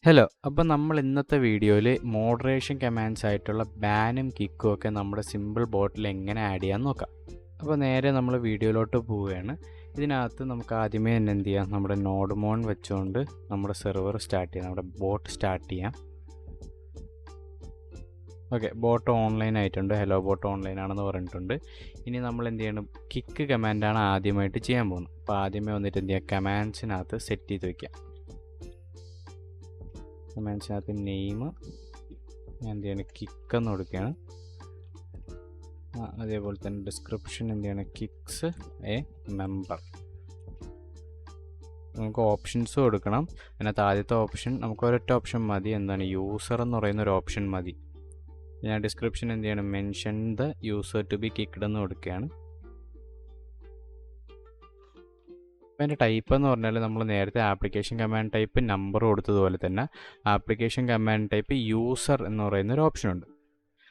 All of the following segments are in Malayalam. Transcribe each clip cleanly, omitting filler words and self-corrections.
ഹലോ, അപ്പോൾ നമ്മൾ ഇന്നത്തെ വീഡിയോയിൽ മോഡറേഷൻ കമാൻഡ്സ് ആയിട്ടുള്ള ബാനും കിക്കും ഒക്കെ നമ്മുടെ സിമ്പിൾ ബോട്ടിൽ എങ്ങനെ ആഡ് ചെയ്യാമെന്ന് നോക്കാം. അപ്പോൾ നേരെ നമ്മൾ വീഡിയോയിലോട്ട് പോവുകയാണ്. ഇതിനകത്ത് നമുക്ക് ആദ്യമേ തന്നെ എന്ത് ചെയ്യാം, നമ്മുടെ നോഡ് മോൺ വെച്ചുകൊണ്ട് നമ്മുടെ സെർവർ സ്റ്റാർട്ട് ചെയ്യാം, നമ്മുടെ ബോട്ട് സ്റ്റാർട്ട് ചെയ്യാം. ഓക്കെ, ബോട്ട് ഓൺലൈൻ ആയിട്ടുണ്ട്, ഹലോ ബോട്ട് ഓൺലൈൻ ആണെന്ന് പറഞ്ഞിട്ടുണ്ട്. ഇനി നമ്മൾ എന്ത് ചെയ്യണം, കിക്ക് കമാൻഡാണ് ആദ്യമായിട്ട് ചെയ്യാൻ പോകുന്നത്. അപ്പോൾ ആദ്യമേ വന്നിട്ട് എന്ത് ചെയ്യുക, കമാൻഡ്സിനകത്ത് സെറ്റ് ചെയ്ത് വയ്ക്കാം. കമാൻഡ്സിനകത്ത് നെയിം ഞാൻ എന്ത് ചെയ്യണം, കിക്കെന്ന് കൊടുക്കുകയാണ്. അതേപോലെ തന്നെ ഡിസ്ക്രിപ്ഷൻ എന്ത് ചെയ്യണം, കിക്സ് എ മെമ്പർ. നമുക്ക് ഓപ്ഷൻസ് കൊടുക്കണം. അതിനകത്ത് ആദ്യത്തെ ഓപ്ഷൻ നമുക്ക് ഒരൊറ്റ ഓപ്ഷൻ മതി, എന്താണ്, യൂസർ എന്ന് പറയുന്ന ഒരു ഓപ്ഷൻ മതി. ഞാൻ ഡിസ്ക്രിപ്ഷൻ എന്ത് ചെയ്യണം, mention the user to be kicked എന്ന് കൊടുക്കുകയാണ്. അതിൻ്റെ ടൈപ്പ് എന്ന് പറഞ്ഞാൽ നമ്മൾ നേരത്തെ ആപ്ലിക്കേഷൻ കമാൻഡ് ടൈപ്പ് നമ്പർ കൊടുത്തതുപോലെ തന്നെ ആപ്ലിക്കേഷൻ കമാൻഡ് ടൈപ്പ് യൂസർ എന്ന് പറയുന്ന ഒരു ഓപ്ഷൻ ഉണ്ട്.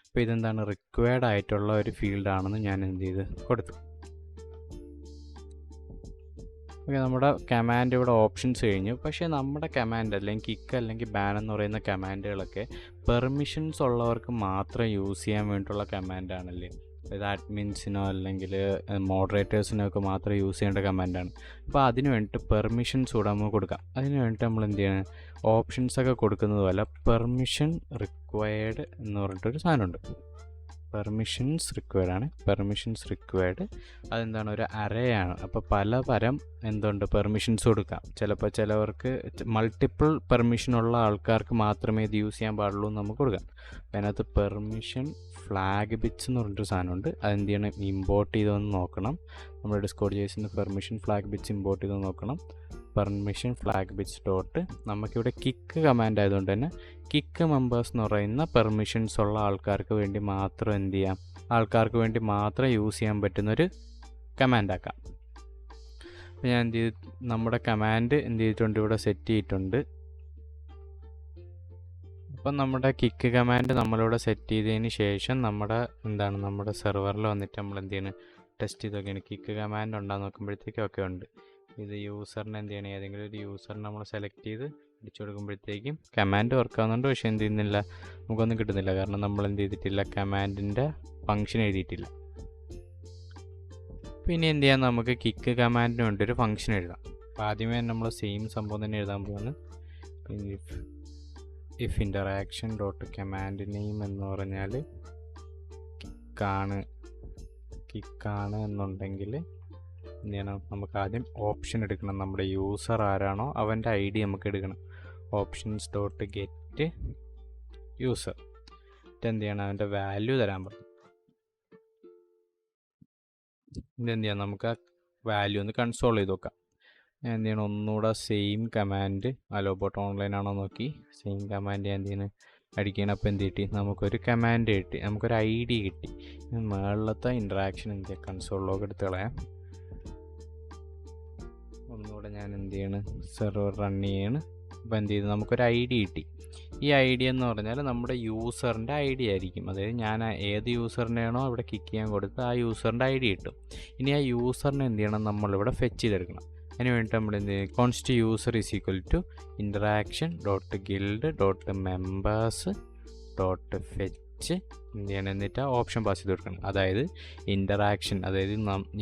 അപ്പോൾ ഇതെന്താണ്, റിക്വയർഡ് ആയിട്ടുള്ള ഒരു ഫീൽഡാണെന്ന് ഞാൻ എന്ത് ചെയ്ത് കൊടുത്തു. ഓക്കെ, നമ്മുടെ കമാൻഡ് ഇവിടെ ഓപ്ഷൻസ് കഴിഞ്ഞു. പക്ഷേ നമ്മുടെ കമാൻഡ് അല്ലെങ്കിൽ കിക്ക് അല്ലെങ്കിൽ ബാൻ എന്ന് പറയുന്ന കമാൻഡുകളൊക്കെ പെർമിഷൻസ് ഉള്ളവർക്ക് മാത്രം യൂസ് ചെയ്യാൻ വേണ്ടിയിട്ടുള്ള കമാൻഡാണല്ലേ. അതായത് അഡ്മിൻസിനോ അല്ലെങ്കിൽ മോഡറേറ്റേഴ്സിനോ ഒക്കെ മാത്രം യൂസ് ചെയ്യേണ്ട കമാൻഡാണ്. അപ്പോൾ അതിന് വേണ്ടിയിട്ട് പെർമിഷൻസ് കൂടെ നമുക്ക് കൊടുക്കാം. അതിന് വേണ്ടിയിട്ട് നമ്മൾ എന്ത് ചെയ്യണം, ഓപ്ഷൻസൊക്കെ കൊടുക്കുന്നത് പോലെ പെർമിഷൻ റിക്വയർഡ് എന്ന് പറഞ്ഞിട്ടൊരു സാധനമുണ്ട്. പെർമിഷൻസ് റിക്വയർഡ് ആണ്. പെർമിഷൻസ് റിക്വയർഡ് അതെന്താണ്, ഒരു അറേയാണ്. അപ്പോൾ പലതരം എന്തുണ്ട്, പെർമിഷൻസ് കൊടുക്കാം. ചിലപ്പോൾ ചിലവർക്ക് മൾട്ടിപ്പിൾ പെർമിഷനുള്ള ആൾക്കാർക്ക് മാത്രമേ ഇത് യൂസ് ചെയ്യാൻ പാടുള്ളൂ എന്ന് നമുക്ക് കൊടുക്കാം. അപ്പോൾ അതിനകത്ത് പെർമിഷൻ ഫ്ലാഗ് ബിറ്റ്സ് എന്ന് പറഞ്ഞിട്ടൊരു സാധനമുണ്ട്. അതെന്ത് ചെയ്യണം, ഇമ്പോർട്ട് ചെയ്തൊന്ന് നോക്കണം. നമ്മുടെ ഡിസ്കോഡ് ജേസിന് പെർമിഷൻ ഫ്ലാഗ് ബിറ്റ്സ് ഇമ്പോർട്ട് ചെയ്ത് നോക്കണം. പെർമിഷൻ ഫ്ലാഗ് ബിറ്റ്സ് ഡോട്ട് നമുക്കിവിടെ കിക്ക് കമാൻഡ് ആയതുകൊണ്ട് തന്നെ കിക്ക് മെമ്പേഴ്സ് എന്ന് പറയുന്ന പെർമിഷൻസ് ഉള്ള ആൾക്കാർക്ക് വേണ്ടി മാത്രം എന്ത് ചെയ്യാം, ആൾക്കാർക്ക് വേണ്ടി മാത്രം യൂസ് ചെയ്യാൻ പറ്റുന്നൊരു കമാൻഡാക്കാം. അപ്പോൾ ഞാൻ എന്ത് ചെയ്തു, നമ്മുടെ കമാൻഡ് എന്ത് ചെയ്തിട്ടുണ്ട്, ഇവിടെ സെറ്റ് ചെയ്തിട്ടുണ്ട്. അപ്പം നമ്മുടെ കിക്ക് കമാൻഡ് നമ്മളിവിടെ സെറ്റ് ചെയ്തതിന് ശേഷം നമ്മുടെ സെർവറിൽ വന്നിട്ട് നമ്മൾ എന്ത് ചെയ്യണം, ടെസ്റ്റ് ചെയ്ത് നോക്കിയാണ് കിക്ക് കമാൻഡ് ഉണ്ടാകുന്ന നോക്കുമ്പോഴത്തേക്കും ഒക്കെ ഉണ്ട്. ഇത് യൂസറിനെ എന്ത് ചെയ്യണം, ഏതെങ്കിലും ഒരു യൂസറിനെ നമ്മൾ സെലക്ട് ചെയ്ത് അടിച്ചു കൊടുക്കുമ്പോഴത്തേക്കും കമാൻഡ് വർക്ക് ആവുന്നുണ്ട്. പക്ഷേ എന്ത് ചെയ്യുന്നില്ല, നമുക്കൊന്നും കിട്ടുന്നില്ല. കാരണം നമ്മൾ എന്ത് ചെയ്തിട്ടില്ല, കമാൻഡിൻ്റെ ഫംഗ്ഷൻ എഴുതിയിട്ടില്ല. പിന്നെ എന്ത് ചെയ്യാം, നമുക്ക് കിക്ക് കമാൻഡിന് വേണ്ടി ഒരു ഫംഗ്ഷൻ എഴുതാം. അപ്പോൾ ആദ്യമേ നമ്മൾ സെയിം സംഭവം തന്നെ എഴുതാൻ പോകുന്നു. If interaction dot command name എന്ന് പറഞ്ഞാൽ കിക്കാണ് എന്നുണ്ടെങ്കിൽ എന്ത് ചെയ്യണം, നമുക്ക് ആദ്യം ഓപ്ഷൻ എടുക്കണം. നമ്മുടെ യൂസർ ആരാണോ അവൻ്റെ ഐ ഡി നമുക്ക് എടുക്കണം. ഓപ്ഷൻസ് ഡോട്ട് ഗെറ്റ് യൂസർ എന്ത് ചെയ്യണം, അവൻ്റെ വാല്യൂ തരാൻ പറയും. ഇതെന്ത് ചെയ്യാം, നമുക്ക് ആ വാല്യൂ ഒന്ന് കൺസോൾ ചെയ്ത് നോക്കാം. എന്ത് ചെയ്യണം, ഒന്നുകൂടെ same command hello boat online ആണോ നോക്കി സെയിം കമാൻഡ് ഞാൻ എന്ത് ചെയ്യണം അടിക്കണം. അപ്പോൾ എന്ത് കിട്ടി, നമുക്കൊരു കമാൻഡ് കിട്ടി, നമുക്കൊരു ഐ ഡി കിട്ടി. മുകളിലത്തെ ഇൻട്രാക്ഷൻ എന്ത് ചെയ്യുക, കൺസോളിലൊക്കെ എടുത്ത് കളയാം. ഒന്നുകൂടെ ഞാൻ എന്ത് ചെയ്യണം, സെർവർ റൺ ചെയ്യാണ്. അപ്പോൾ എന്ത് ചെയ്തു, നമുക്കൊരു ഐ ഡി കിട്ടി. ഈ ഐ ഡി എന്ന് പറഞ്ഞാൽ നമ്മുടെ യൂസറിൻ്റെ ഐ ഡി ആയിരിക്കും. അതായത് ഞാൻ ഏത് യൂസറിനെയാണോ ഇവിടെ കിക്ക് ചെയ്യാൻ കൊടുത്ത് ആ യൂസറിൻ്റെ ഐ ഡി കിട്ടും. ഇനി ആ യൂസറിനെ എന്ത് ചെയ്യണം, നമ്മളിവിടെ ഫെച്ച് ചെയ്തെടുക്കണം. അതിന് വേണ്ടിയിട്ട് നമ്മൾ എന്ത് ചെയ്യും, const user is equal to interaction dot guild dot members dot fetch എന്ത് ചെയ്യണം, എന്നിട്ട് ആ ഓപ്ഷൻ പാസ് ചെയ്ത് കൊടുക്കണം. അതായത് ഇൻറ്ററാക്ഷൻ, അതായത്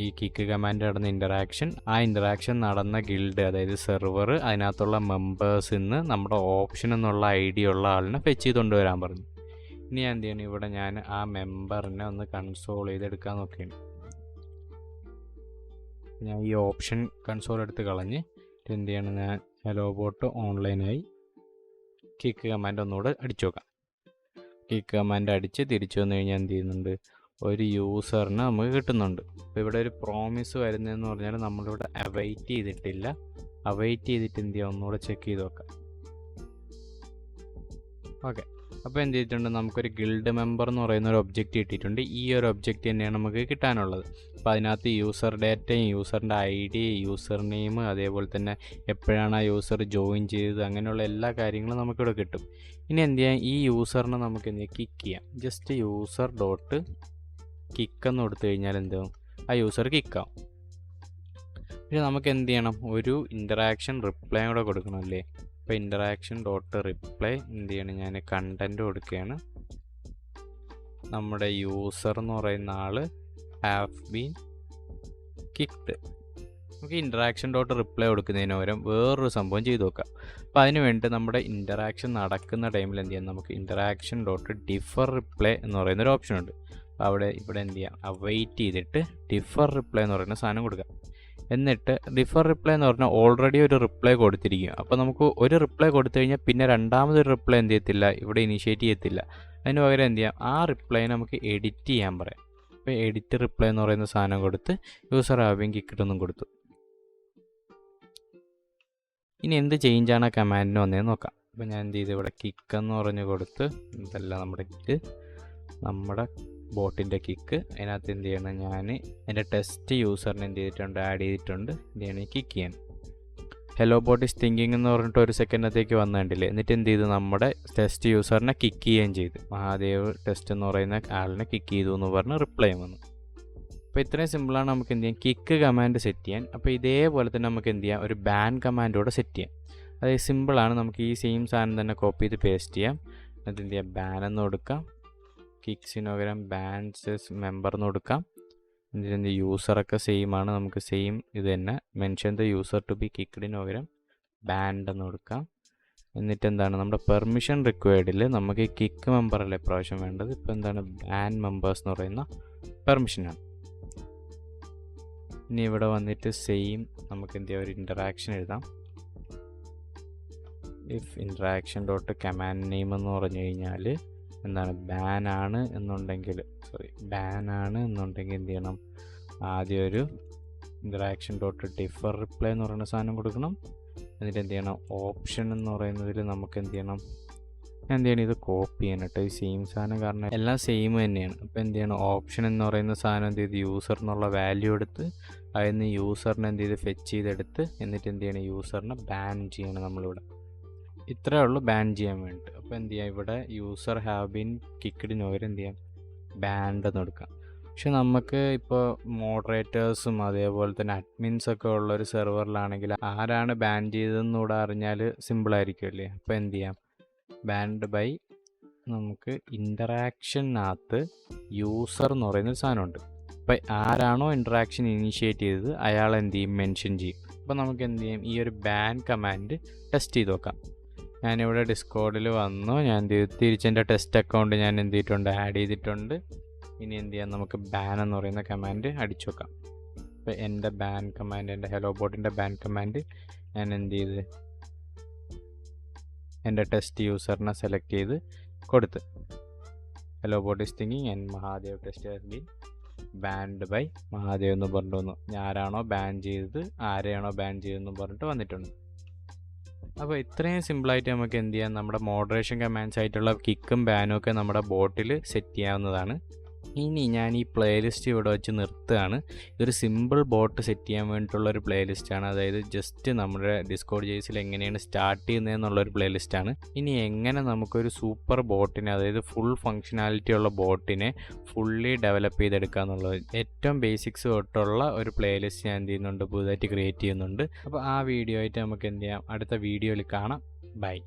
ഈ കിക്ക് കമാൻഡ് നടന്ന ഇൻറ്ററാക്ഷൻ, ആ ഇൻറ്ററാക്ഷൻ നടന്ന ഗിൽഡ് അതായത് സെർവർ, അതിനകത്തുള്ള മെമ്പേഴ്സിൽ നിന്ന് നമ്മുടെ ഓപ്ഷൻ എന്നുള്ള ഐ ഡി ഉള്ള ആളിനെ ഫെച്ച് ചെയ്ത് കൊണ്ടുവരാൻ പറഞ്ഞു. ഇനി ഞാൻ എന്ത് ചെയ്യണം, ഇവിടെ ഞാൻ ആ മെമ്പറിനെ ഒന്ന് കൺസോൾ ചെയ്തെടുക്കാൻ നോക്കുകയാണ്. ഞാൻ ഈ ഓപ്ഷൻ കൺസോൾ എടുത്ത് കളഞ്ഞ് എന്ത് ചെയ്യണം, ഞാൻ ഹലോ ബോട്ട് ഓൺലൈനായി കിക്ക് കമാൻഡ് ഒന്നുകൂടെ അടിച്ചു നോക്കാം. കിക്ക് കമാൻഡ് അടിച്ച് തിരിച്ചു വന്നു കഴിഞ്ഞാൽ എന്ത് ചെയ്യുന്നുണ്ട്, ഒരു യൂസറിന് നമുക്ക് കിട്ടുന്നുണ്ട്. അപ്പോൾ ഇവിടെ ഒരു പ്രോമിസ് വരുന്നതെന്ന് പറഞ്ഞാൽ നമ്മളിവിടെ അവൈറ്റ് ചെയ്തിട്ടില്ല. അവൈറ്റ് ചെയ്തിട്ട് എന്ത് ചെയ്യാം, ഒന്നുകൂടെ ചെക്ക് ചെയ്ത് നോക്കാം. ഓക്കെ, അപ്പോൾ എന്ത് ചെയ്തിട്ടുണ്ട്, നമുക്കൊരു ഗിൽഡ് മെമ്പർ എന്ന് പറയുന്ന ഒരു ഒബ്ജക്റ്റ് കിട്ടിയിട്ടുണ്ട്. ഈ ഒരു ഒബ്ജക്റ്റ് തന്നെയാണ് നമുക്ക് കിട്ടാനുള്ളത്. അപ്പോൾ അതിനകത്ത് യൂസർ ഡേറ്റയും യൂസറിൻ്റെ ഐ ഡി, യൂസർ നെയിം, അതേപോലെ തന്നെ എപ്പോഴാണ് ആ യൂസർ ജോയിൻ ചെയ്തത്, അങ്ങനെയുള്ള എല്ലാ കാര്യങ്ങളും നമുക്കിവിടെ കിട്ടും. ഇനി എന്ത് ചെയ്യാം, ഈ യൂസറിനെ നമുക്ക് എന്ത് ചെയ്യാം, കിക്ക് ചെയ്യാം. ജസ്റ്റ് യൂസർ ഡോട്ട് കിക്ക് എന്ന് കൊടുത്തു കഴിഞ്ഞാൽ എന്താവും, ആ യൂസർ കിക്കാവും. പക്ഷേ നമുക്ക് എന്ത് ചെയ്യണം, ഒരു ഇൻറ്ററാക്ഷൻ റിപ്ലൈ കൂടെ കൊടുക്കണം അല്ലേ. ഇപ്പോൾ ഇൻറ്ററാക്ഷൻ ഡോട്ട് റിപ്ലൈ എന്ത് ചെയ്യണം, ഞാൻ കണ്ടൻറ്റ് കൊടുക്കുകയാണ്. നമ്മുടെ യൂസർ എന്ന് പറയുന്ന ആൾ ഹാവ് ബീൻ കിക്ഡ്. നമുക്ക് ഇൻറ്ററാക്ഷൻ ഡോട്ട് റിപ്ലൈ കൊടുക്കുന്നതിന് പകരം വേറൊരു സംഭവം ചെയ്ത് നോക്കാം. അപ്പോൾ അതിന് വേണ്ടി നമ്മുടെ ഇൻറ്ററാക്ഷൻ നടക്കുന്ന ടൈമിൽ എന്ത് ചെയ്യാം, നമുക്ക് ഇൻറ്ററാക്ഷൻ ഡോട്ട് ഡിഫർ റിപ്ലൈ എന്ന് പറയുന്നൊരു ഓപ്ഷൻ ഉണ്ട്. അപ്പോൾ ഇവിടെ എന്ത് ചെയ്യാം, വെയിറ്റ് ചെയ്തിട്ട് ഡിഫർ റിപ്ലൈ എന്ന് പറയുന്ന സാധനം കൊടുക്കാം. എന്നിട്ട് ഡിഫർ റിപ്ലൈ എന്ന് പറഞ്ഞാൽ ഓൾറെഡി ഒരു റിപ്ലൈ കൊടുത്തിരിക്കും. അപ്പോൾ നമുക്ക് ഒരു റിപ്ലൈ കൊടുത്തു കഴിഞ്ഞാൽ പിന്നെ രണ്ടാമതൊരു റിപ്ലൈ എന്ത് ചെയ്യത്തില്ല, ഇവിടെ ഇനിഷ്യേറ്റ് ചെയ്യത്തില്ല. അതിന് പകരം എന്ത് ചെയ്യാം, ആ റിപ്ലൈ നമുക്ക് എഡിറ്റ് ചെയ്യാൻ പറയാം. അപ്പോൾ എഡിറ്റ് റിപ്ലൈ എന്ന് പറയുന്ന സാധനം കൊടുത്ത് യൂസർ ഹാവ് കിക്ക്ഡ് എന്നും കൊടുത്തു. ഇനി എന്ത് ചേഞ്ചാണ് ആ കമാൻഡിന് വന്നതെന്ന് നോക്കാം. അപ്പോൾ ഞാൻ എന്ത് ചെയ്തു, ഇവിടെ കിക്ക് എന്ന് പറഞ്ഞ് കൊടുത്ത്, ഇതല്ല നമ്മുടെ കിക്ക്, നമ്മുടെ ബോട്ടിൻ്റെ കിക്ക്. അതിനകത്ത് എന്ത് ചെയ്യണം, ഞാൻ എൻ്റെ ടെസ്റ്റ് യൂസറിനെ എന്ത് ചെയ്തിട്ടുണ്ട്, ആഡ് ചെയ്തിട്ടുണ്ട്. എന്ത് ചെയ്യണം, കിക്ക് ചെയ്യാൻ. ഹലോ ബോട്ട് ഈസ് തിങ്കിങ് എന്ന് പറഞ്ഞിട്ട് ഒരു സെക്കൻഡത്തേക്ക് വന്നിട്ടില്ലേ. എന്നിട്ട് എന്ത് ചെയ്തു, നമ്മുടെ ടെസ്റ്റ് യൂസറിനെ കിക്ക് ചെയ്യുകയും ചെയ്തു. മഹാദേവ് ടെസ്റ്റ് എന്ന് പറയുന്ന ആളിനെ കിക്ക് ചെയ്തു എന്ന് പറഞ്ഞ് റിപ്ലൈ വന്നു. അപ്പോൾ ഇത്രയും സിമ്പിളാണ് നമുക്ക് എന്ത് ചെയ്യാം, കിക്ക് കമാൻഡ് സെറ്റ് ചെയ്യാൻ. അപ്പോൾ ഇതേപോലെ തന്നെ നമുക്ക് എന്ത് ചെയ്യാം, ഒരു ബാൻ കമാൻഡോടെ സെറ്റ് ചെയ്യാം. അതായത് സിമ്പിളാണ്. നമുക്ക് ഈ സെയിം സാധനം തന്നെ കോപ്പി ചെയ്ത് പേസ്റ്റ് ചെയ്യാം. എന്നിട്ട് എന്ത് ചെയ്യാം, ബാൻ എന്ന് കൊടുക്കാം. കിക്സിന് പകരം ബാൻസ് മെമ്പർ എന്ന് കൊടുക്കാം. എന്നിട്ട് യൂസറൊക്കെ സെയിം ആണ്, നമുക്ക് സെയിം ഇത് തന്നെ mention the user to be കിക്ക്ഡിന് പകരം ബാൻഡ് എന്ന് കൊടുക്കാം. എന്നിട്ട് എന്താണ്, നമ്മുടെ പെർമിഷൻ റിക്വയർഡിൽ നമുക്ക് കിക്ക് മെമ്പറല്ലേ പ്രാവശ്യം വേണ്ടത്. ഇപ്പോൾ എന്താണ്, ബാൻ മെമ്പേഴ്സ് എന്ന് പറയുന്ന പെർമിഷനാണ്. ഇനി ഇവിടെ വന്നിട്ട് സെയിം നമുക്ക് എന്ത് ചെയ്യാം, ഒരു ഇൻറ്ററാക്ഷൻ എഴുതാം. If interaction dot command name എന്ന് പറഞ്ഞു കഴിഞ്ഞാൽ എന്താണ്, ബാൻ ആണ് എന്നുണ്ടെങ്കിൽ എന്ത് ചെയ്യണം, ആദ്യം ഒരു ഇൻറ്ററാക്ഷൻ ഡോട്ട് ഡിഫർ റിപ്ലൈ എന്ന് പറയുന്ന സാധനം കൊടുക്കണം. എന്നിട്ട് എന്ത് ചെയ്യണം, ഓപ്ഷൻ എന്ന് പറയുന്നതിൽ നമുക്ക് എന്ത് ചെയ്യണം, എന്ത് ചെയ്യണം, ഇത് കോപ്പി ചെയ്യണം കേട്ടോ, ഈ സെയിം സാധനം, കാരണം എല്ലാം സെയിം തന്നെയാണ്. അപ്പോൾ എന്ത് ചെയ്യണം, ഓപ്ഷൻ എന്ന് പറയുന്ന സാധനം എന്ത് ചെയ്ത് യൂസർ എന്നുള്ള വാല്യൂ എടുത്ത് അതിൽ നിന്ന് യൂസറിനെ എന്ത് ചെയ്ത് ഫെച്ച് ചെയ്തെടുത്ത് എന്നിട്ട് എന്ത് ചെയ്യണം, യൂസറിനെ ബാൻ ചെയ്യണം നമ്മളിവിടെ. ഇത്രയേ ഉള്ളൂ ബാൻ ചെയ്യാൻ വേണ്ടിയിട്ട്. അപ്പോൾ എന്ത് ചെയ്യാം, ഇവിടെ യൂസർ ഹാവ് ബീൻ കിക്ക്ഡിന് പകരം എന്ത് ചെയ്യാം, ബാൻഡ് എന്ന് കൊടുക്കാം. പക്ഷെ നമുക്ക് ഇപ്പോൾ മോഡറേറ്റേഴ്സും അതേപോലെ തന്നെ അഡ്മിൻസൊക്കെ ഉള്ളൊരു സെർവറിലാണെങ്കിൽ ആരാണ് ബാൻ ചെയ്തതെന്ന് കൂടെ അറിഞ്ഞാൽ സിമ്പിളായിരിക്കുമല്ലേ. അപ്പോൾ എന്ത് ചെയ്യാം, ബാൻഡ് ബൈ നമുക്ക് ഇൻറ്ററാക്ഷനകത്ത് യൂസർ എന്ന് പറയുന്നൊരു സാധനമുണ്ട്. അപ്പോൾ ആരാണോ ഇൻറ്ററാക്ഷൻ ഇനീഷ്യേറ്റ് ചെയ്തത് അയാൾ എന്ത് ചെയ്യും, മെൻഷൻ ചെയ്യും. അപ്പോൾ നമുക്ക് എന്ത് ചെയ്യും, ഈ ഒരു ബാൻ കമാൻഡ് ടെസ്റ്റ് ചെയ്ത് നോക്കാം. ഞാനിവിടെ ഡിസ്കോഡിൽ വന്നു, ഞാൻ തിരിച്ചെൻ്റെ ടെസ്റ്റ് അക്കൗണ്ട് ഞാൻ എന്ത് ചെയ്തിട്ടുണ്ട്, ആഡ് ചെയ്തിട്ടുണ്ട്. ഇനി എന്ത് ചെയ്യാം, നമുക്ക് ബാൻ എന്ന് പറയുന്ന കമാൻഡ് അടിച്ചു നോക്കാം. അപ്പോൾ എൻ്റെ ബാൻ കമാൻഡ്, എൻ്റെ ഹലോ ബോട്ടിൻ്റെ ബാൻ കമാൻഡ് ഞാൻ എന്ത് ചെയ്ത് എൻ്റെ ടെസ്റ്റ് യൂസറിനെ സെലക്ട് ചെയ്ത് കൊടുത്ത് hello bot is thinking and Mahadev test has been banned by Mahadev എന്ന് പറഞ്ഞിട്ട് വന്നു. ആരാണോ ബാൻ ചെയ്തത് ആരെയാണോ ബാൻ ചെയ്തതെന്ന് പറഞ്ഞിട്ട് വന്നിട്ടുണ്ട്. അപ്പോൾ ഇത്രയും സിമ്പിളായിട്ട് നമുക്ക് എന്ത് ചെയ്യാം, നമ്മുടെ മോഡറേഷൻ കമാൻഡ്സ് ആയിട്ടുള്ള കിക്കും ബാനും ഒക്കെ നമ്മുടെ ബോട്ടിൽ സെറ്റ് ചെയ്യാവുന്നതാണ്. ഇനി ഞാൻ ഈ പ്ലേലിസ്റ്റ് ഇവിടെ വെച്ച് നിർത്തുകയാണ്. ഇതൊരു സിമ്പിൾ ബോട്ട് സെറ്റ് ചെയ്യാൻ വേണ്ടിയിട്ടുള്ളൊരു പ്ലേലിസ്റ്റാണ്. അതായത് ജസ്റ്റ് നമ്മുടെ ഡിസ്കോഡ് ജേസിൽ എങ്ങനെയാണ് സ്റ്റാർട്ട് ചെയ്യുന്നതെന്നുള്ളൊരു പ്ലേലിസ്റ്റാണ്. ഇനി എങ്ങനെ നമുക്കൊരു സൂപ്പർ ബോട്ടിനെ, അതായത് ഫുൾ ഫങ്ഷനാലിറ്റി ഉള്ള ബോട്ടിനെ ഫുള്ളി ഡെവലപ്പ് ചെയ്തെടുക്കുക എന്നുള്ളത് ഏറ്റവും ബേസിക്സ് തൊട്ടുള്ള ഒരു പ്ലേലിസ്റ്റ് ഞാൻ എന്ത് ചെയ്യുന്നുണ്ട്, പുതുതായിട്ട് ക്രിയേറ്റ് ചെയ്യുന്നുണ്ട്. അപ്പോൾ ആ വീഡിയോ ആയിട്ട് നമുക്ക് എന്ത് ചെയ്യാം, അടുത്ത വീഡിയോയിൽ കാണാം. ബൈ.